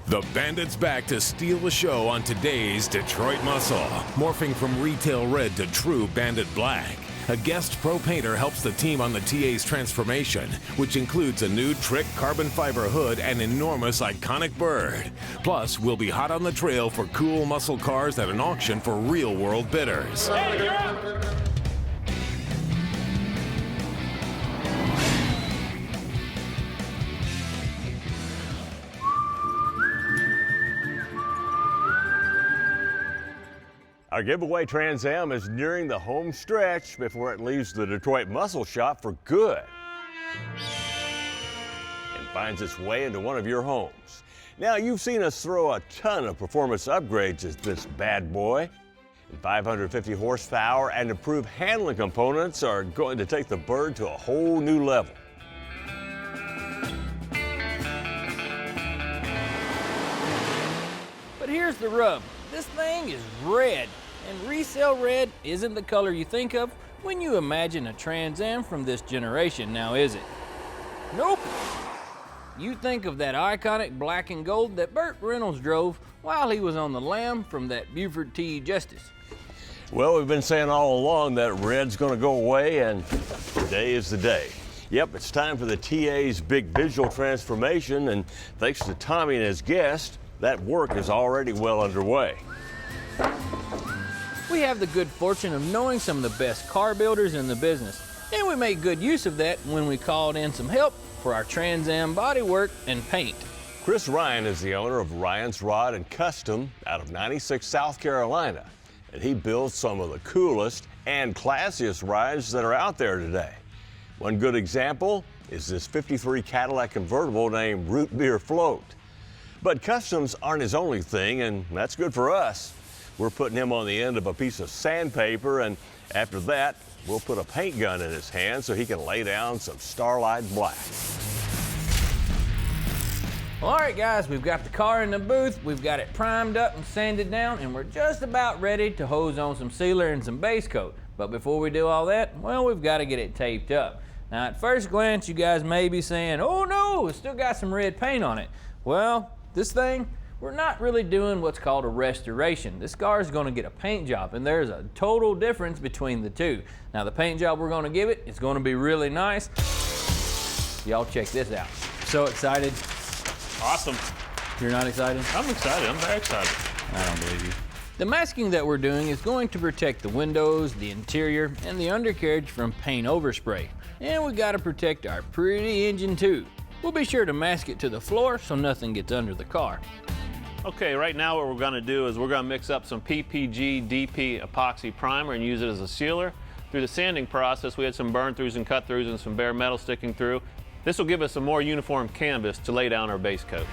The Bandits back to steal the show on today's Detroit Muscle. Morphing from retail red to true Bandit black. A guest pro painter helps the team on the TA's transformation, which includes a new trick carbon fiber hood and enormous iconic bird. Plus, we'll be hot on the trail for cool muscle cars at an auction for real-world bidders. Hey, you're up. Our giveaway Trans Am is nearing the home stretch before it leaves the Detroit Muscle Shop for good and finds its way into one of your homes. Now, you've seen us throw a ton of performance upgrades at this bad boy. And 550 horsepower and improved handling components are going to take the bird to a whole new level. But here's the rub. This thing is red. And resale red isn't the color you think of when you imagine a Trans Am from this generation, now is it? Nope. You think of that iconic black and gold that Burt Reynolds drove while he was on the lam from that Buford T. Justice. Well, we've been saying all along that red's gonna go away, and today is the day. Yep, it's time for the TA's big visual transformation, and thanks to Tommy and his guest, that work is already well underway. We have the good fortune of knowing some of the best car builders in the business, and we made good use of that when we called in some help for our Trans Am bodywork and paint. Chris Ryan is the owner of Ryan's Rod and Custom out of 96, South Carolina, and he builds some of the coolest and classiest rides that are out there today. One good example is this 53 Cadillac convertible named Root Beer Float. But customs aren't his only thing, and that's good for us. We're putting him on the end of a piece of sandpaper, and after that, we'll put a paint gun in his hand so he can lay down some Starlight Black. All right, guys, we've got the car in the booth, we've got it primed up and sanded down, and we're just about ready to hose on some sealer and some base coat. But before we do all that, well, we've got to get it taped up. Now, at first glance, you guys may be saying, oh no, it's still got some red paint on it. Well, this thing, we're not really doing what's called a restoration. This car is going to get a paint job, and there's a total difference between the two. Now, the paint job we're going to give it is going to be really nice. Y'all check this out. So excited. Awesome. You're not excited? I'm excited. I'm very excited. I don't believe you. The masking that we're doing is going to protect the windows, the interior, and the undercarriage from paint overspray. And we got to protect our pretty engine too. We'll be sure to mask it to the floor so nothing gets under the car. Okay, right now what we're going to do is we're going to mix up some PPG DP epoxy primer and use it as a sealer. Through the sanding process, we had some burn-throughs and cut-throughs and some bare metal sticking through. This will give us a more uniform canvas to lay down our base coat.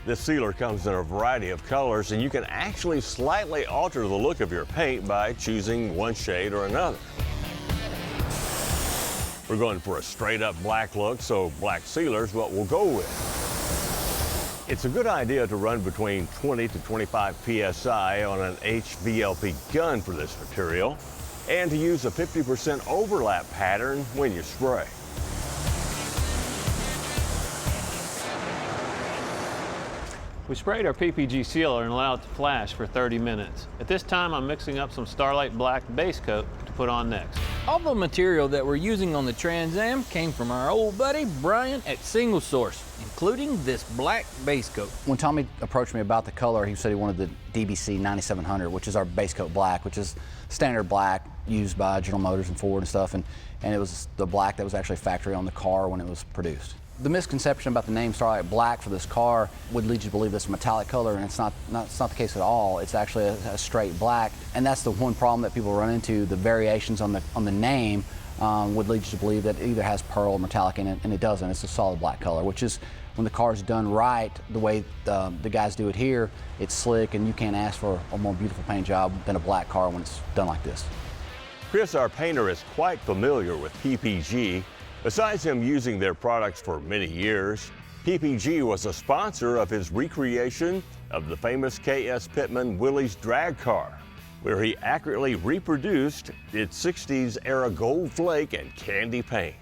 This sealer comes in a variety of colors, and you can actually slightly alter the look of your paint by choosing one shade or another. We're going for a straight-up black look, so black sealer's what we'll go with. It's a good idea to run between 20 to 25 PSI on an HVLP gun for this material, and to use a 50% overlap pattern when you spray. We sprayed our PPG sealer and allowed it to flash for 30 minutes. At this time, I'm mixing up some Starlight Black base coat to put on next. All the material that we're using on the Trans Am came from our old buddy Brian at Single Source, including this black base coat. When Tommy approached me about the color, he said he wanted the DBC 9700, which is our base coat black, which is standard black used by General Motors and Ford and stuff, and it was the black that was actually factory on the car when it was produced. The misconception about the name Starlight Black for this car would lead you to believe it's a metallic color, and it's not the case at all. It's actually a straight black, and that's the one problem that people run into. The variations on the name would lead you to believe that it either has pearl or metallic in it, and it doesn't. It's a solid black color, which is, when the car's done right, the way the guys do it here, it's slick, and you can't ask for a more beautiful paint job than a black car when it's done like this. Chris, our painter, is quite familiar with PPG. Besides him using their products for many years, PPG was a sponsor of his recreation of the famous K.S. Pittman Willys drag car, where he accurately reproduced its 60s era gold flake and candy paint.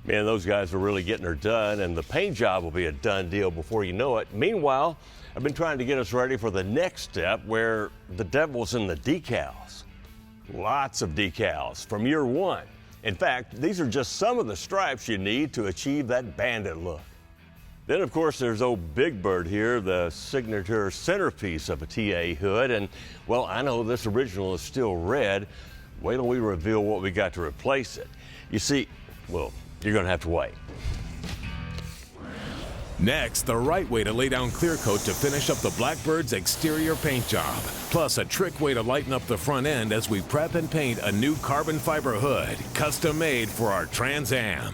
Man, those guys are really getting her done, and the paint job will be a done deal before you know it. Meanwhile, I've been trying to get us ready for the next step, where the devil's in the decals. Lots of decals from year one. In fact, these are just some of the stripes you need to achieve that bandit look. Then, of course, there's old Big Bird here, the signature centerpiece of a TA hood. And, well, I know this original is still red. Wait till we reveal what we got to replace it. You see, well, you're going to have to wait. Next, the right way to lay down clear coat to finish up the Blackbird's exterior paint job. Plus a trick way to lighten up the front end as we prep and paint a new carbon fiber hood, custom made for our Trans Am.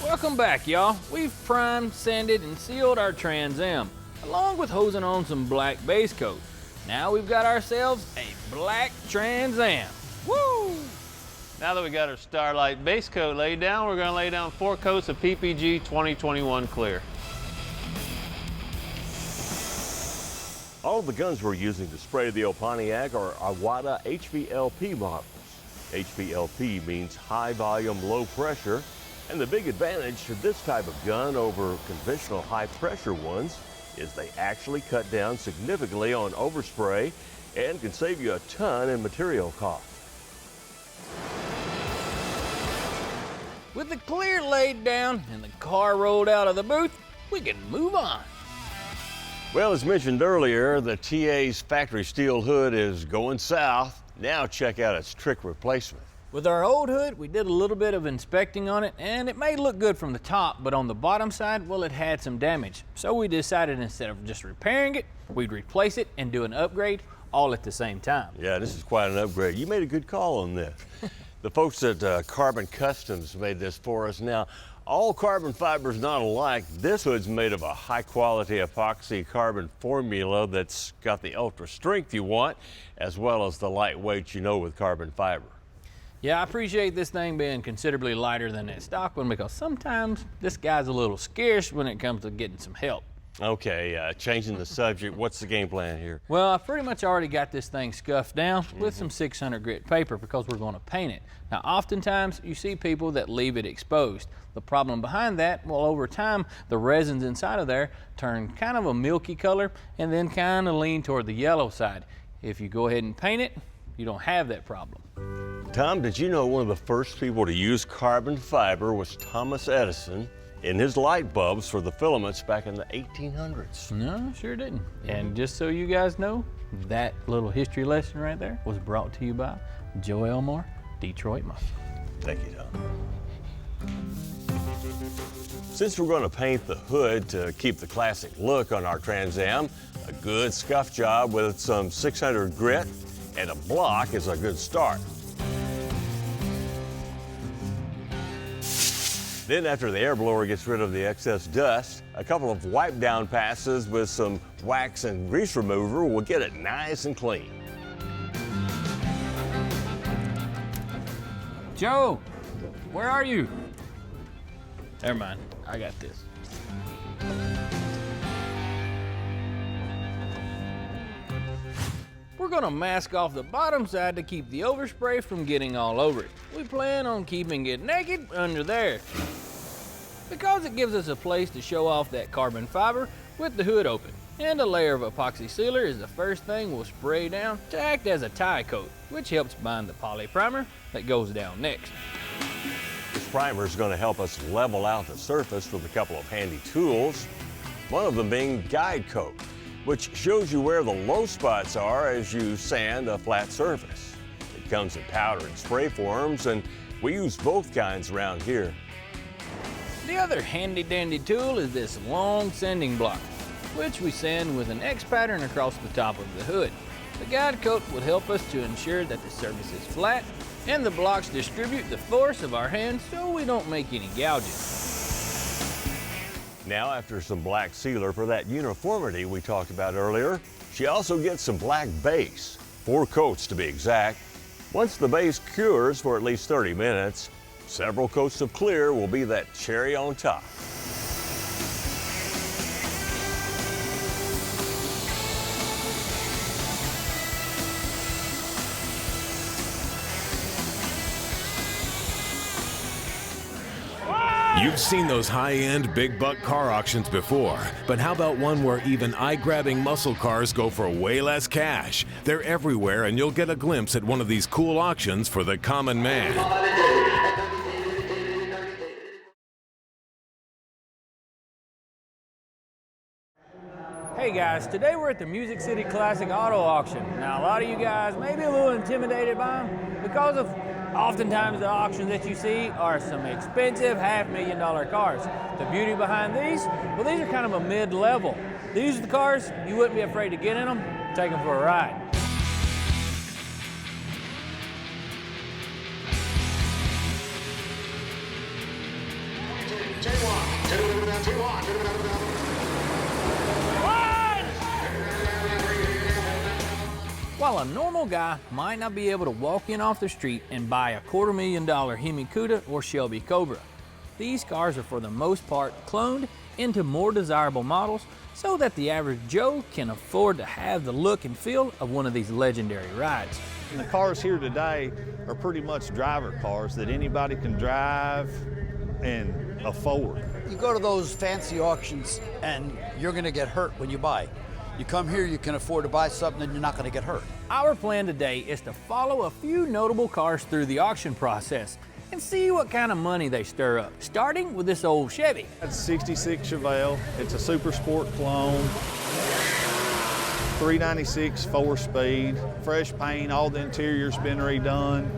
Welcome back, y'all. We've primed, sanded, and sealed our Trans Am, along with hosing on some black base coat. Now we've got ourselves a black Trans Am. Woo! Now that we got our Starlight base coat laid down, we're going to lay down 4 coats of PPG 2021 clear. All the guns we're using to spray the old Pontiac are Iwata HVLP models. HVLP means high volume, low pressure. And the big advantage to this type of gun over conventional high pressure ones is they actually cut down significantly on overspray and can save you a ton in material cost. With the clear laid down and the car rolled out of the booth, we can move on. Well, as mentioned earlier, the TA's factory steel hood is going south. Now check out its trick replacement. With our old hood, we did a little bit of inspecting on it, and it may look good from the top, but on the bottom side, well, it had some damage. So we decided instead of just repairing it, we'd replace it and do an upgrade all at the same time. Yeah, this is quite an upgrade. You made a good call on this. The folks at Carbon Customs made this for us. Now, all carbon fiber is not alike. This hood's made of a high-quality epoxy carbon formula that's got the ultra strength you want, as well as the lightweight you know with carbon fiber. Yeah, I appreciate this thing being considerably lighter than that stock one because sometimes this guy's a little scarce when it comes to getting some help. Okay, changing the subject, what's the game plan here? Well, I've pretty much already got this thing scuffed down with some 600 grit paper because we're going to paint it. Now, oftentimes you see people that leave it exposed. The problem behind that, well, over time, the resins inside of there turn kind of a milky color and then kind of lean toward the yellow side. If you go ahead and paint it, you don't have that problem. Tom, did you know one of the first people to use carbon fiber was Thomas Edison in his light bulbs for the filaments back in the 1800s? No, sure didn't. And just so you guys know, that little history lesson right there was brought to you by Joe Elmore, Detroit Muscle. Thank you, Tom. Since we're going to paint the hood to keep the classic look on our Trans Am, a good scuff job with some 600 grit and a block is a good start. Then after the air blower gets rid of the excess dust, a couple of wipe down passes with some wax and grease remover will get it nice and clean. Joe, where are you? Never mind, I got this. We're gonna mask off the bottom side to keep the overspray from getting all over it. We plan on keeping it naked under there, because it gives us a place to show off that carbon fiber with the hood open. And a layer of epoxy sealer is the first thing we'll spray down to act as a tie coat, which helps bind the poly primer that goes down next. This primer is going to help us level out the surface with a couple of handy tools, one of them being guide coat, which shows you where the low spots are as you sand a flat surface. It comes in powder and spray forms, and we use both kinds around here. The other handy dandy tool is this long sanding block, which we sand with an X pattern across the top of the hood. The guide coat will help us to ensure that the surface is flat and the blocks distribute the force of our hands so we don't make any gouges. Now, after some black sealer for that uniformity we talked about earlier, she also gets some black base, 4 coats to be exact. Once the base cures for at least 30 minutes, several coats of clear will be that cherry on top. You've seen those high-end, big-buck car auctions before, but how about one where even eye-grabbing muscle cars go for way less cash? They're everywhere, and you'll get a glimpse at one of these cool auctions for the common man. Hey guys, today we're at the Music City Classic Auto Auction. Now a lot of you guys may be a little intimidated by them because of oftentimes the auctions that you see are some expensive $500,000 cars. The beauty behind these, well, these are kind of a mid-level. These are the cars you wouldn't be afraid to get in them, take them for a ride. While a normal guy might not be able to walk in off the street and buy a $250,000 Hemi CUDA or Shelby Cobra, these cars are for the most part cloned into more desirable models so that the average Joe can afford to have the look and feel of one of these legendary rides. The cars here today are pretty much driver cars that anybody can drive and afford. You go to those fancy auctions and you're going to get hurt when you buy. You come here, you can afford to buy something and you're not going to get hurt. Our plan today is to follow a few notable cars through the auction process and see what kind of money they stir up, starting with this old Chevy. That's a 66 Chevelle. It's a super sport clone. 396 4-speed, fresh paint, all the interior's been redone.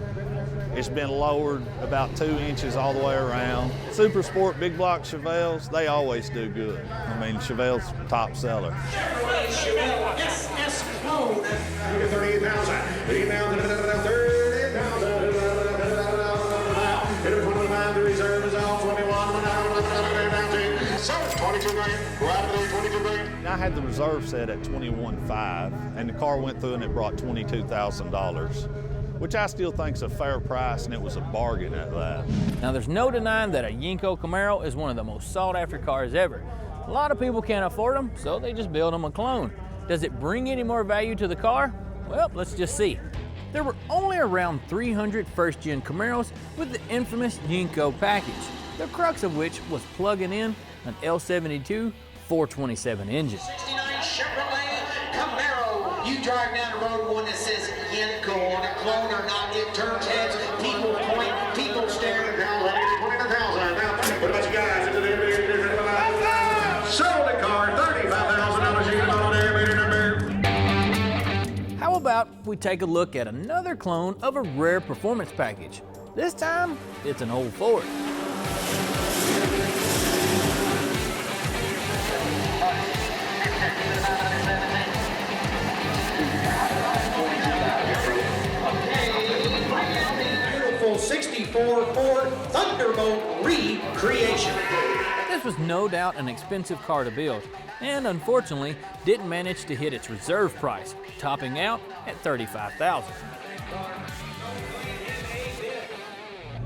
It's been lowered about 2 inches all the way around. Super sport big block Chevelles, they always do good. I mean, Chevelle's top seller. Chevrolet Chevelle SS Clone. 38,000. 30,000. The reserve is all 21. So 22 million. Go out of there, 22 million. I had the reserve set at 21.5, and the car went through and it brought $22,000. Which I still think's a fair price, and it was a bargain at that. Now there's no denying that a YENKO Camaro is one of the most sought after cars ever. A lot of people can't afford them, so they just build them a clone. Does it bring any more value to the car? Well, let's just see. There were only around 300 first-gen Camaros with the infamous YENKO package, the crux of which was plugging in an L72 427 engine. 69 Chevrolet Camaro. You drive down the road, one that says YENKO on it, clone or not, it turns heads, people point, people stare. Now, 20,000. Now, what about you guys? Sold the car, $35,000. How about we take a look at another clone of a rare performance package? This time, it's an old Ford. Beautiful 64 Ford Thunderbolt recreation. This was no doubt an expensive car to build, and unfortunately didn't manage to hit its reserve price, topping out at $35,000.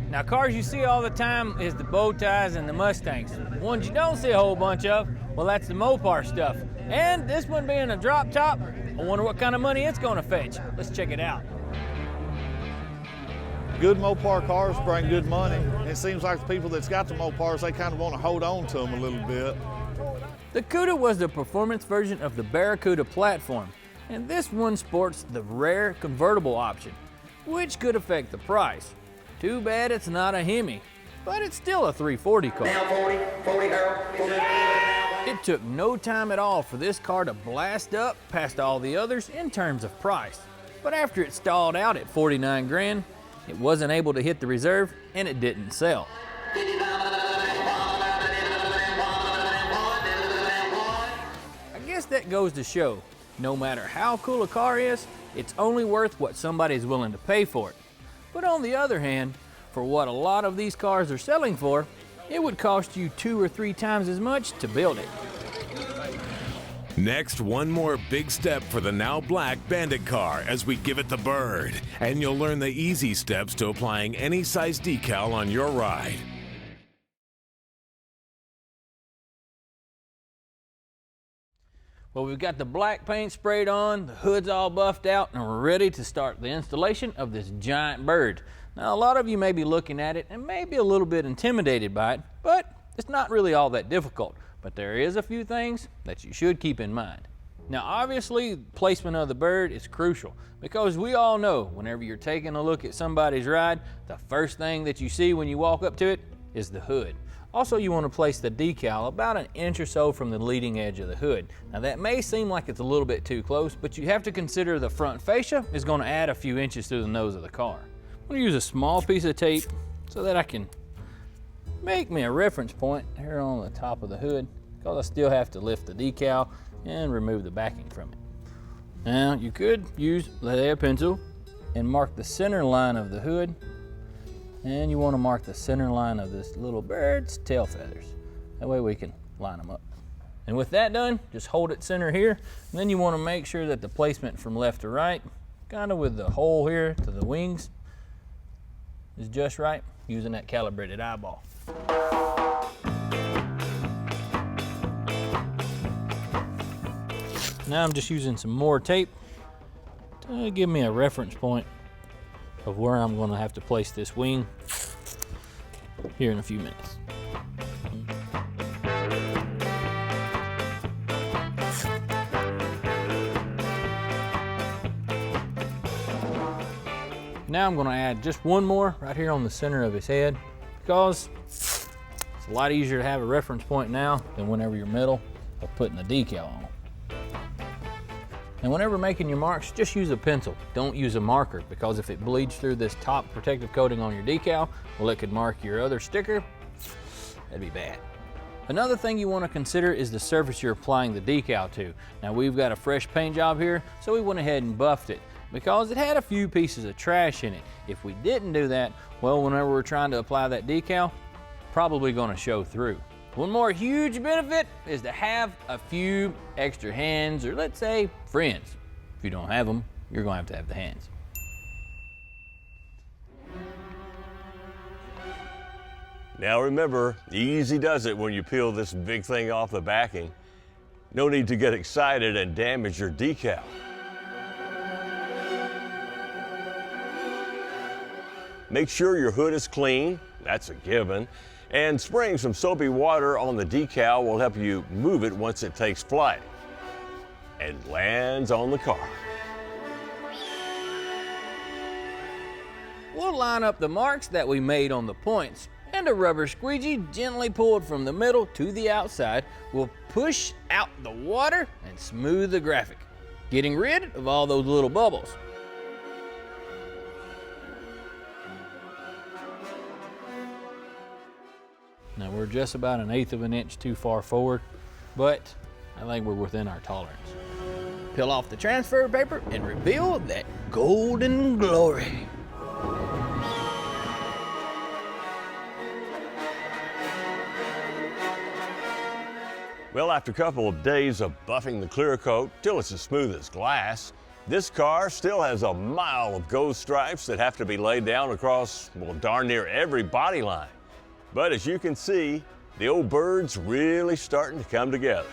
Now cars you see all the time is the bow ties and the Mustangs. The ones you don't see a whole bunch of, well, that's the Mopar stuff. And this one being a drop top, I wonder what kind of money it's gonna fetch. Let's check it out. Good Mopar cars bring good money. It seems like the people that's got the Mopars, they kind of want to hold on to them a little bit. The CUDA was the performance version of the Barracuda platform, and this one sports the rare convertible option, which could affect the price. Too bad it's not a Hemi, but it's still a 340 car. Now 40 It took no time at all for this car to blast up past all the others in terms of price. But after it stalled out at 49 grand, it wasn't able to hit the reserve and it didn't sell. I guess that goes to show, no matter how cool a car is, it's only worth what somebody's willing to pay for it. But on the other hand, for what a lot of these cars are selling for, it would cost you 2 or 3 times as much to build it. Next, one more big step for the now black Bandit car as we give it the bird. And you'll learn the easy steps to applying any size decal on your ride. Well, we've got the black paint sprayed on, the hood's all buffed out, and we're ready to start the installation of this giant bird. Now, a lot of you may be looking at it and may be a little bit intimidated by it, but it's not really all that difficult. But there is a few things that you should keep in mind. Now, obviously, placement of the bird is crucial because we all know whenever you're taking a look at somebody's ride, the first thing that you see when you walk up to it is the hood. Also, you want to place the decal about an inch or so from the leading edge of the hood. Now, that may seem like it's a little bit too close, but you have to consider the front fascia is going to add a few inches to the nose of the car. I'm going to use a small piece of tape so that I can make me a reference point here on the top of the hood, because I still have to lift the decal and remove the backing from it. Now, you could use lead pencil and mark the center line of the hood, and you want to mark the center line of this little bird's tail feathers. That way we can line them up. And with that done, just hold it center here, and then you want to make sure that the placement from left to right, kind of with the hole here to the wings, is just right, using that calibrated eyeball. Now I'm just using some more tape to give me a reference point of where I'm going to have to place this wing here in a few minutes. Now I'm going to add just one more right here on the center of his head, because it's a lot easier to have a reference point now than whenever you're middle of putting the decal on. And whenever making your marks, just use a pencil. Don't use a marker, because if it bleeds through this top protective coating on your decal, well, it could mark your other sticker. That'd be bad. Another thing you want to consider is the surface you're applying the decal to. Now, we've got a fresh paint job here, so we went ahead and buffed it because it had a few pieces of trash in it. If we didn't do that, well, whenever we're trying to apply that decal, probably going to show through. One more huge benefit is to have a few extra hands, or let's say friends. If you don't have them, you're going to have the hands. Now remember, easy does it when you peel this big thing off the backing. No need to get excited and damage your decal. Make sure your hood is clean, that's a given. And spraying some soapy water on the decal will help you move it once it takes flight and lands on the car. We'll line up the marks that we made on the points, and a rubber squeegee gently pulled from the middle to the outside will push out the water and smooth the graphic, getting rid of all those little bubbles. Now, we're just about 1/8 of an inch too far forward, but I think we're within our tolerance. Peel off the transfer paper and reveal that golden glory. Well, after a couple of days of buffing the clear coat till it's as smooth as glass, this car still has a mile of ghost stripes that have to be laid down across, well, darn near every body line. But as you can see, the old bird's really starting to come together.